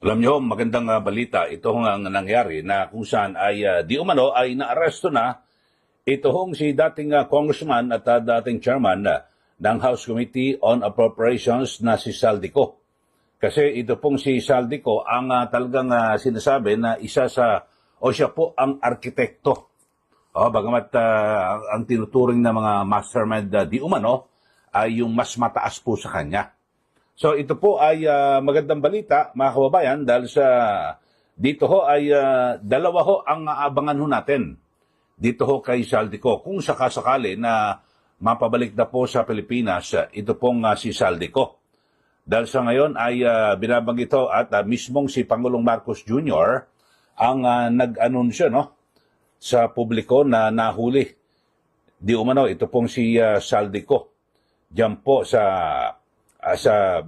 Alam niyo, magandang balita. Ito ang nangyari na kung saan ay di umano ay naaresto na ito si dating congressman at dating chairman ng House Committee on Appropriations na si Saldico. Kasi ito pong si Saldico ang talagang sinasabi na isa sa, o siya po ang arkitekto. Bagamat ang tinuturing na mga mastermind di umano ay yung mas mataas po sa kanya. So ito po ay magandang balita mga kababayan dahil sa dito ho ay dalawa ho ang aabangan ho natin dito ho kay Saldico. Kung sakasakali na mapabalik na po sa Pilipinas, ito pong si Saldico. Dahil sa ngayon ay binabanggit ho at mismong si Pangulong Marcos Jr. ang nag-anunsyo sa publiko na nahuli. Di umano, ito pong si Saldico. Diyan po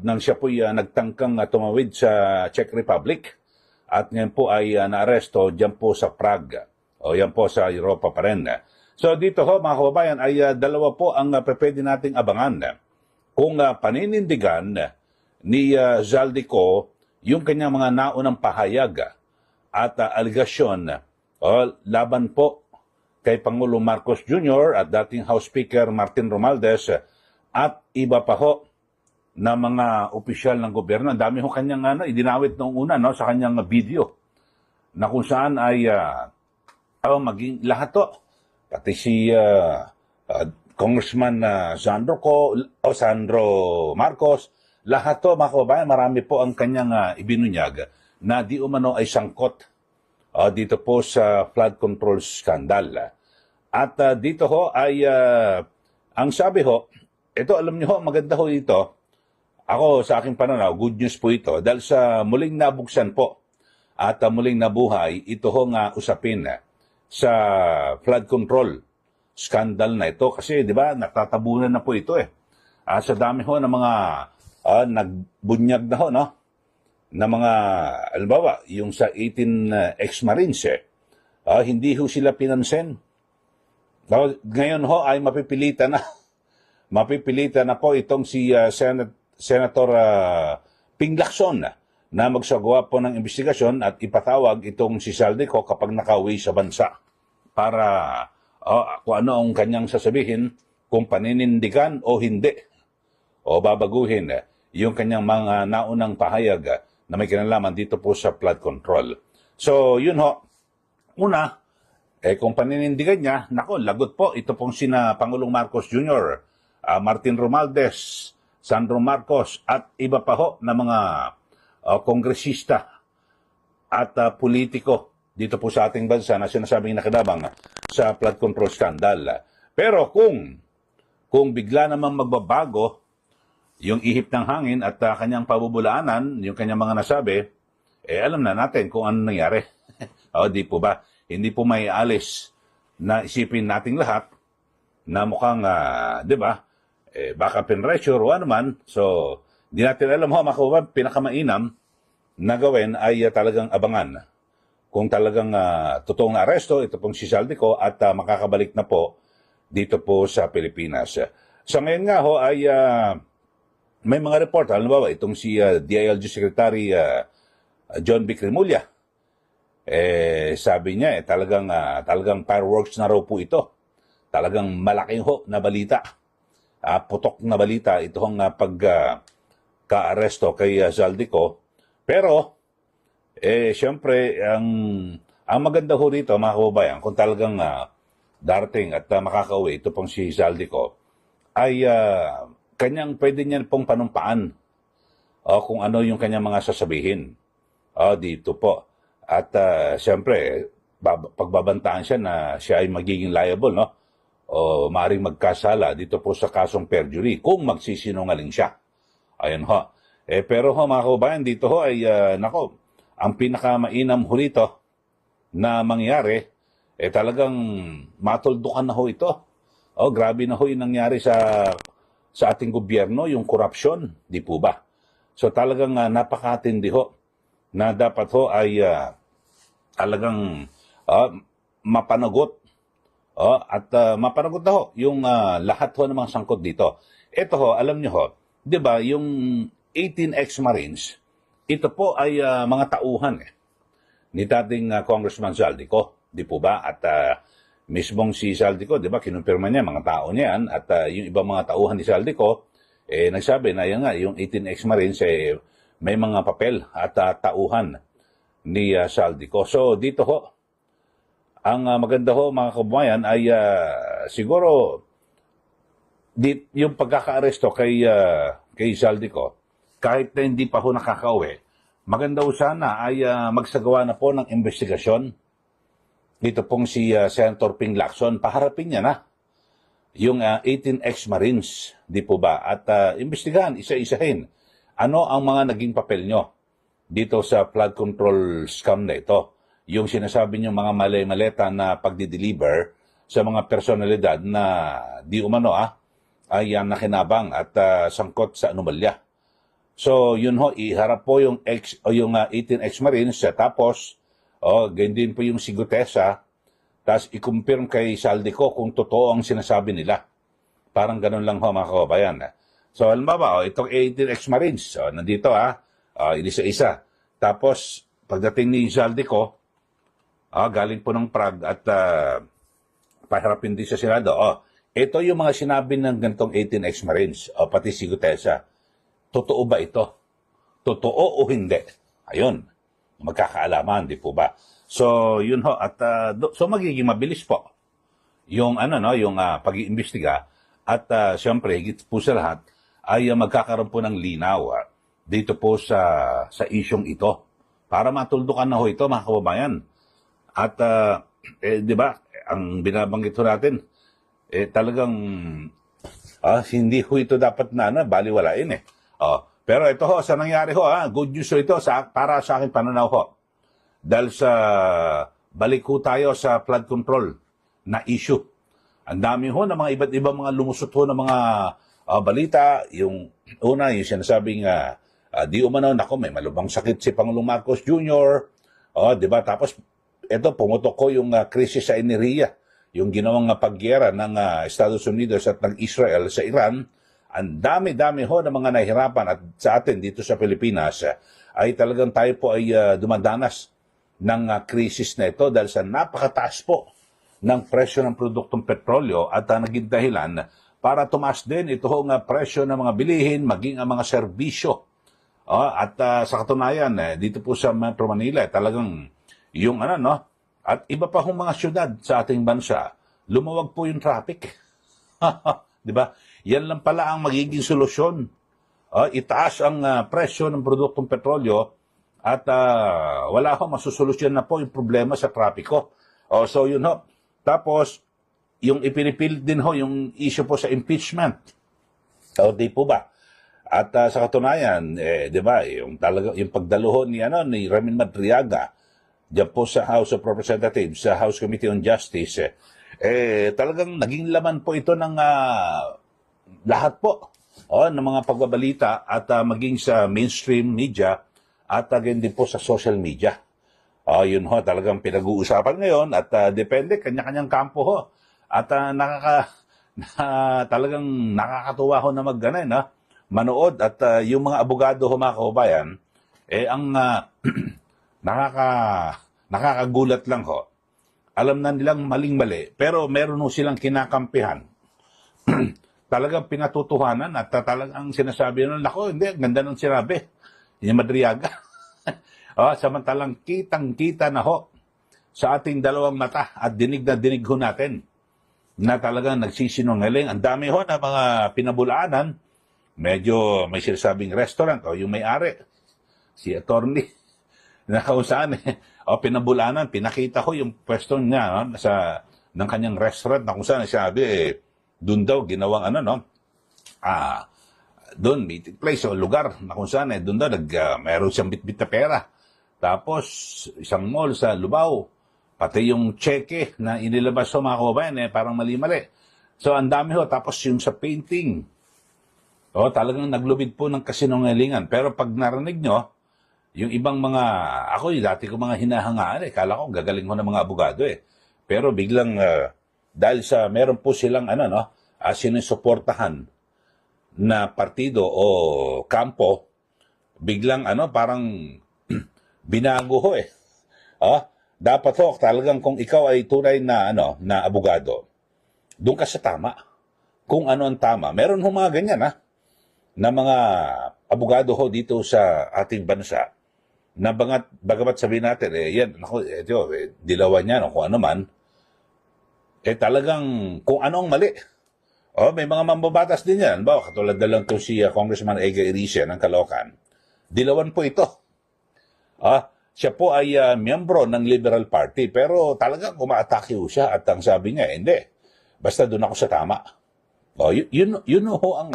nang siya po nagtangkang tumawid sa Czech Republic at ngayon po ay naaresto diyan po sa Prague. O yan po sa Europa pa rin. So dito ho mga kababayan ay dalawa po ang pwede nating abangan. Kung paninindigan ni Saldico yung kanyang mga naunang pahayag at aligasyon laban po kay Pangulong Marcos Jr. at dating House Speaker Martin Romualdez at iba pa ho na mga opisyal ng gobyerno. Ang dami ho kanyang idinawit noong una sa kanyang video na kung saan ay maging lahat to. Pati si Congressman Sandro Marcos, lahat to mga kababayan, marami po ang kanyang ibinunyag na di umano ay sangkot dito po sa flood control scandal. At dito ho ay ang sabi ho, ito alam niyo ho, maganda ho ito. Ako, sa aking pananaw, good news po ito dahil sa muling nabuksan po at muling nabuhay, ito ho nga usapin sa flood control scandal na ito. Kasi, di ba, natatabunan na po ito sa dami ho ng mga nagbunyag na ho, na mga, alimbawa, yung sa 18 ex-marines, hindi ho sila pinansin. Ngayon ho ay mapipilitan na po itong si Senator Ping Lacson na magsagawa po ng investigasyon at ipatawag itong si Saldico kapag nakauwi sa bansa para kung ano ang kanyang sasabihin kung paninindigan o hindi o babaguhin yung kanyang mga naunang pahayag na may kinalaman dito po sa flood control. So yun ho, una, kung paninindigan niya, nako, lagot po ito pong sina Pangulong Marcos Jr., Martin Romualdez, Sandro Marcos at iba pa ho na mga kongresista at politiko dito po sa ating bansa na sinasabing nakidabang sa flood control scandal. Pero kung bigla namang magbabago yung ihip ng hangin at kanyang pabubulaanan, yung kanyang mga nasabi, alam na natin kung ano nangyari. Di po ba? Hindi po may alis na isipin nating lahat na mukhang, di ba, baka pinressure o ano man. So, di natin alam ho, mga pinakamainam na gawin ay talagang abangan. Kung talagang totoong aresto, ito pong si Saldico at makakabalik na po dito po sa Pilipinas. Sa ngayon nga ho ay may mga report, halimbawa itong si DILG Secretary John B. Cremulya, sabi niya talagang fireworks na raw po ito. Talagang malaking ho na balita. Putok na balita itong pagka-aresto kay Saldico. Pero, siyempre, ang maganda ho rito, mga kababayan, kung talagang darating at makakauwi, ito pong si Saldico, ay pwede niya pong panumpaan kung ano yung kanyang mga sasabihin dito po. At siyempre, pagbabantaan siya na siya ay magiging liable, o maaaring magkasala dito po sa kasong perjury kung magsisinungaling siya. Ayan ho. Pero ho mga kababayan, dito ho ay, ang pinakamainam ho rito na mangyari, talagang matuldukan na ho ito. Grabe na ho yung nangyari sa ating gobyerno, yung korupsyon, di po ba? So talagang napakatindi ho na dapat ho ay talagang mapanagot at mapanagot na ho yung lahat ho ng mga sangkot dito. Ito ho, alam nyo ho, di ba, yung 18 ex-Marines, ito po ay mga tauhan ni dating Congressman Zaldico, di po ba? At mismong si Zaldico, di ba, kinumpirma niya mga tao niya yan, at yung ibang mga tauhan ni Zaldico, nagsabi na yan nga, yung 18 ex-Marines, may mga papel at tauhan ni Zaldico. So dito ho, ang maganda ho mga kababayan ay siguro yung pagkaka-aresto kay Zaldico, kahit na hindi pa ho nakakauwi, maganda ho sana ay magsagawa na po ng investigasyon. Dito pong si Senator Ping Lacson, paharapin niya na yung 18 ex-Marines, di po ba? At imbestigahan, isa-isahin, ano ang mga naging papel nyo dito sa flood control scam na ito. Yung sinasabi nyo mga malay-maleta na pagdi-deliver sa mga personalidad na di umano ay nakinabang at sangkot sa anomalya. So, yun ho, iharap po yung 18 ex-Marines, tapos, ganyan din po yung si Gutesa, tapos i-confirm kay Zaldico kung totoo ang sinasabi nila. Parang ganun lang ho, mga kababayan. So, halimbawa, itong 18 ex-Marines, nandito isa-isa. Tapos, pagdating ni Zaldico, galing po ng Prague at paharapin din sa Senado. Ito yung mga sinabi ng ganitong 18 ex-Marines, pati si Gutesa. Totoo ba ito? Totoo o hindi? Ayun, magkakaalaman, di po ba? So, yun ho, at so magiging mabilis po yung yung pag-iimbestiga at siyempre, higit po sa lahat ay magkakaroon po ng linaw dito po sa isyong ito para matuldukan na ho ito, mga kababayan. At di ba, ang binabanggit ho natin talagang hindi ho ito dapat na baliwalain pero ito ho, sa nangyari ho, good news ho ito para sa akin pananaw ho. Dahil sa balik ho tayo sa flood control na issue. Ang dami ho ng mga iba't ibang mga lumusot ho ng mga balita. Yung una, yung sinasabing di umano, nako, may malubhang sakit si Pangulong Marcos Jr. Di ba? Tapos, ito, pumutok ko yung krisis sa enerhiya. Yung ginawang pagyera ng Estados Unidos at ng Israel sa Iran. Ang dami-dami ho ng mga nahihirapan at sa atin dito sa Pilipinas ay talagang tayo po ay dumadanas ng krisis na ito dahil sa napakataas po ng presyo ng produktong petrolyo at naging dahilan para tumaas din ito ang presyo ng mga bilihin maging ang mga serbisyo. At sa katunayan, dito po sa Metro Manila, talagang yung at iba pa hong mga syudad sa ating bansa, lumawag po yung traffic. Di ba? Yan lang pala ang magiging solusyon. Itaas ang presyo ng produktong petrolyo at wala ho, masusolusyon na po yung problema sa trapiko. So yun ho. Tapos, yung ipinipilit din ho, yung issue po sa impeachment. Di po ba? At sa katunayan, di ba, yung pagdaluho ni Ramin Madriaga, diyan po sa House of Representatives, sa House Committee on Justice, talagang naging laman po ito ng lahat po ng mga pagbabalita at maging sa mainstream media at again din po sa social media. Yun ho, talagang pinag-uusapan ngayon at depende, kanya-kanyang kampo ho. At talagang nakakatuwa ho na manood at yung mga abogado ho, mga kababayan, ang nakakagulat lang ho. Alam na nilang maling-mali, pero meron ho silang kinakampihan. Talagang pinatutuhanan at talagang sinasabi nun, nako, hindi, ganda ng sinabi. Yung Madriaga. Samantalang kitang-kita na ho sa ating dalawang mata at dinig na dinig ho natin na talagang nagsisinungaling. Ang dami ho na mga pinabulaanan. Medyo may sinasabing restaurant o yung may-ari, si attorney, na kung saan pinabulaanan, pinakita ko yung pwesto niya ng kanyang restaurant na kung saan sabi doon daw ginawang doon meeting place o lugar na kung saan doon daw meron siyang bitbit na pera. Tapos isang mall sa Lubao, pati yung cheque na inilabas ho, mga kababayan, parang mali-mali. So ang dami ho. Tapos yung sa painting, talagang naglubid po ng kasinungalingan. Pero pag narinig nyo, yung ibang mga, dati ko mga hinahangaan kala ko gagaling ho ng mga abogado Pero biglang, dahil sa meron po silang sinusuportahan na partido o kampo, biglang parang binago ho eh. Dapat ho, talagang kung ikaw ay tunay na, na abogado, doon ka sa tama. Kung ano ang tama. Meron ho mga ganyan, na mga abogado ho dito sa ating bansa, na bagamat sabihin natin, yan, dilawan niya, kung ano man, talagang kung ano ang mali. May mga mambabatas din yan. Katulad na lang to si Congressman Ega Iricia ng Caloocan. Dilawan po ito. Siya po ay miyembro ng Liberal Party, pero talagang umaatake ho siya at ang sabi niya, hindi. Basta doon ako sa tama. Yun ho ang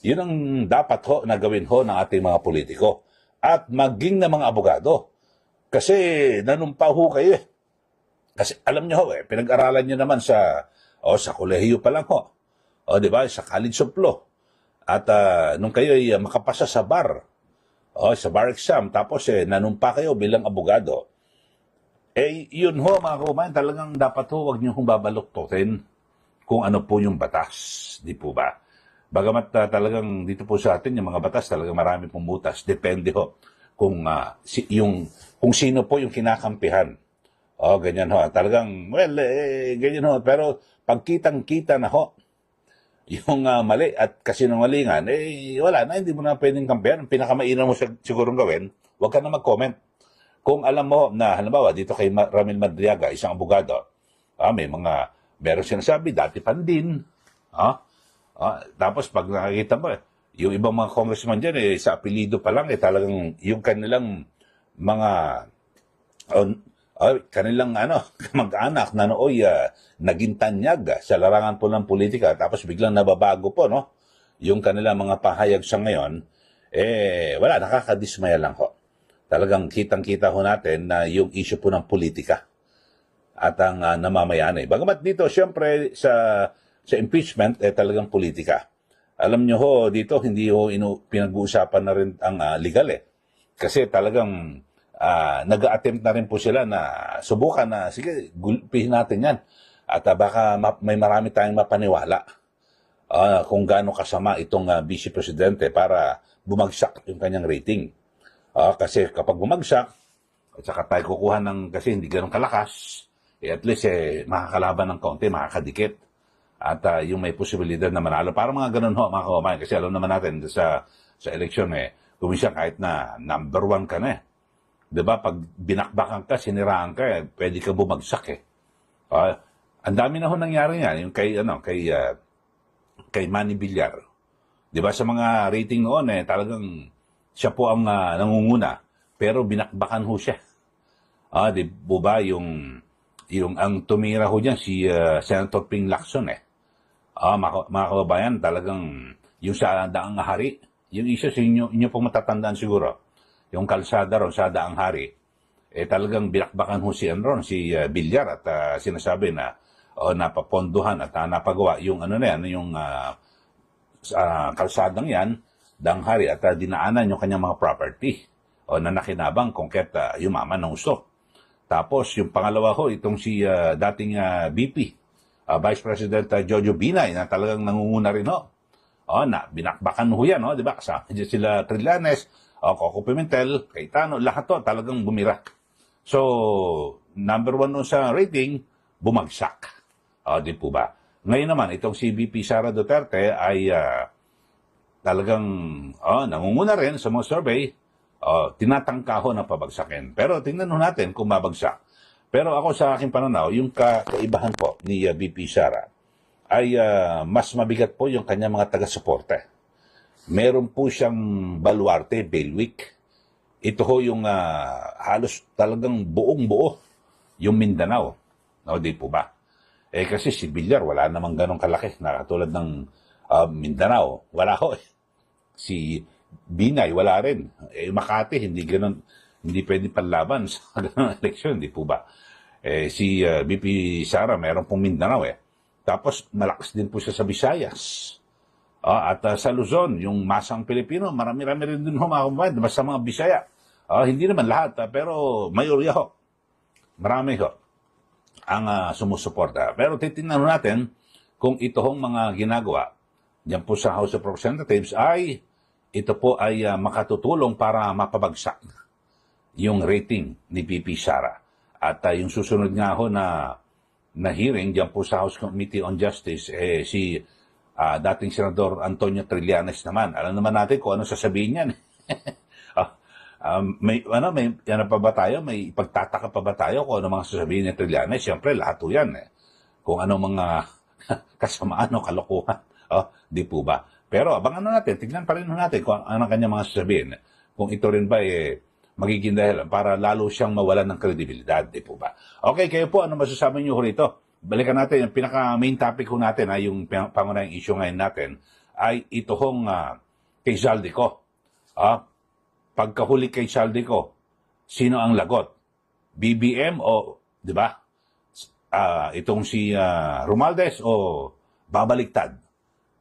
yun ang dapat ho na gawin ho ng ating mga politiko. At maging na mga abogado. Kasi nanumpa ho kayo eh. Kasi alam niyo ho pinag-aralan niyo naman sa kolehiyo pa lang ho. Di ba? Sa College of Law. At nung kayo ay makapasa sa bar, sa bar exam, tapos nanumpa kayo bilang abogado, yun ho mga kumain, talagang dapat ho, wag niyo hong babaluktutin kung ano po yung batas. Di po ba? Bagamat talagang dito po sa atin, yung mga batas, talagang marami pong butas. Depende ho kung, kung sino po yung kinakampihan. Ganyan ho. Talagang, ganyan ho. Pero pag kitang-kita na ho, yung mali at kasinungalingan, wala na, hindi mo na pwedeng kampihan. Ang pinakamainam mo sigurong gawin, huwag ka na mag-comment. Kung alam mo na, halimbawa, dito kay Ramil Madriaga, isang abogado, meron sinasabi, dati pandin, tapos pag nakikita mo, yung ibang mga congressman dyan, sa apelido pa lang, talagang yung kanilang mga, kanilang mag-anak na nooy naging tanyag sa larangan po ng politika, tapos biglang nababago po, yung kanilang mga pahayag sa ngayon, wala, nakakadismaya lang ho. Talagang kitang-kita ho natin na yung issue po ng politika at ang namamayan. Bagamat dito, siyempre, sa impeachment, talagang politika. Alam nyo ho, dito, hindi ho pinag-uusapan na rin ang legal Kasi talagang nag-attempt na rin po sila na subukan na, sige, gulpihin natin yan. At baka may marami tayong mapaniwala kung gaano kasama itong vice presidente para bumagsak yung kanyang rating. Kasi kapag bumagsak, at saka tayo kukuha kasi hindi ganun kalakas, at least makakalaban ng kaunti, makakadikit. At yung may posibilidad na manalo. Parang mga ganun ho, mga kaumayan. Kasi alam naman natin sa eleksyon, kumisya kahit na number 1 ka na Diba? Pag binakbakan ka, siniraan ka, pwede ka bumagsak Ang dami na ho nangyari yan. Yung kay Manny Villar. Diba? Sa mga rating noon, talagang siya po ang nangunguna. Pero binakbakan ho siya. Di ba? Yung ang tumira ho dyan, si Senator Ping Lacson mga kababayan, talagang yung sa Daang Hari, yung isa sa inyo pong matatandaan siguro, yung kalsada ron sa Daang Hari, talagang binakbakan ho si Villar at sinasabi na napaponduhan at napagawa yung yung kalsadang yan, Daang Hari, at dinaanan yung kanyang mga property na nakinabang kung kaya't yumaman ng gusto. Tapos yung pangalawa ho, itong si dating VP, Vice President Jojo Binay, na talagang nangunguna rin ho. Na binakbakan ho yan, di ba? Kasama dyan sila Trillanes, Coco Pimentel, Cayetano, lahat to talagang bumira. So, number 1 nun sa rating, bumagsak. Di po ba? Ngayon naman, itong si VP Sara Duterte ay talagang nangunguna rin sa mga survey, tinatangka ho na pabagsakin. Pero tingnan ho natin kung mabagsak. Pero ako sa aking pananaw, yung kaibahan po ni VP Sara ay mas mabigat po yung kanyang mga taga-suporta. Meron po siyang baluarte, bailiwick. Ito ho yung halos talagang buong-buo yung Mindanao. Di po ba? Kasi si Villar, wala namang ganong kalaki na katulad ng Mindanao. Wala ho Si Binay, wala rin. Makati, hindi pwede panlaban sa ganong eleksyon, di po ba? Si VP Sara, meron pong Mindanao Tapos, malakas din po siya sa Visayas. At sa Luzon, yung masang Pilipino, marami-rami rin din humakumpad, basta mga Bisaya. Hindi naman lahat, pero mayorya ho. Marami ho ang sumusuporta. Pero titingnan natin kung ito hong mga ginagawa diyan po sa House of Representatives ay ito po ay makatutulong para mapabagsak yung rating ni VP Sara. At yung susunod nga ho na hearing diyan po sa House Committee on Justice, si dating Senador Antonio Trillanes naman. Alam naman natin kung ano sasabihin niyan. May ano pa ba tayo? May ipagtataka pa ba tayo kung ano mga sasabihin ni Trillanes? Siyempre, lahat po yan. Kung ano mga kasamaan o kalokohan. Di po ba? Pero abangan na natin, tignan pa rin natin kung ano kanya mga sasabihin. Kung ito rin ba magiging dahilan para lalo siyang mawalan ng kredibilidad. Di po ba? Okay, kayo po, ano masasabi niyo rito? Balikan natin, yung pinaka-main topic ko natin, yung pangunahing issue ngayon natin, ay ito hong kay Zaldico. Pagkahuli kay Zaldico, sino ang lagot? BBM o, di ba? Itong si Romualdez o babaliktad?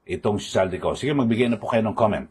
Itong si Zaldico. Sige, magbigay na po kayo ng comment.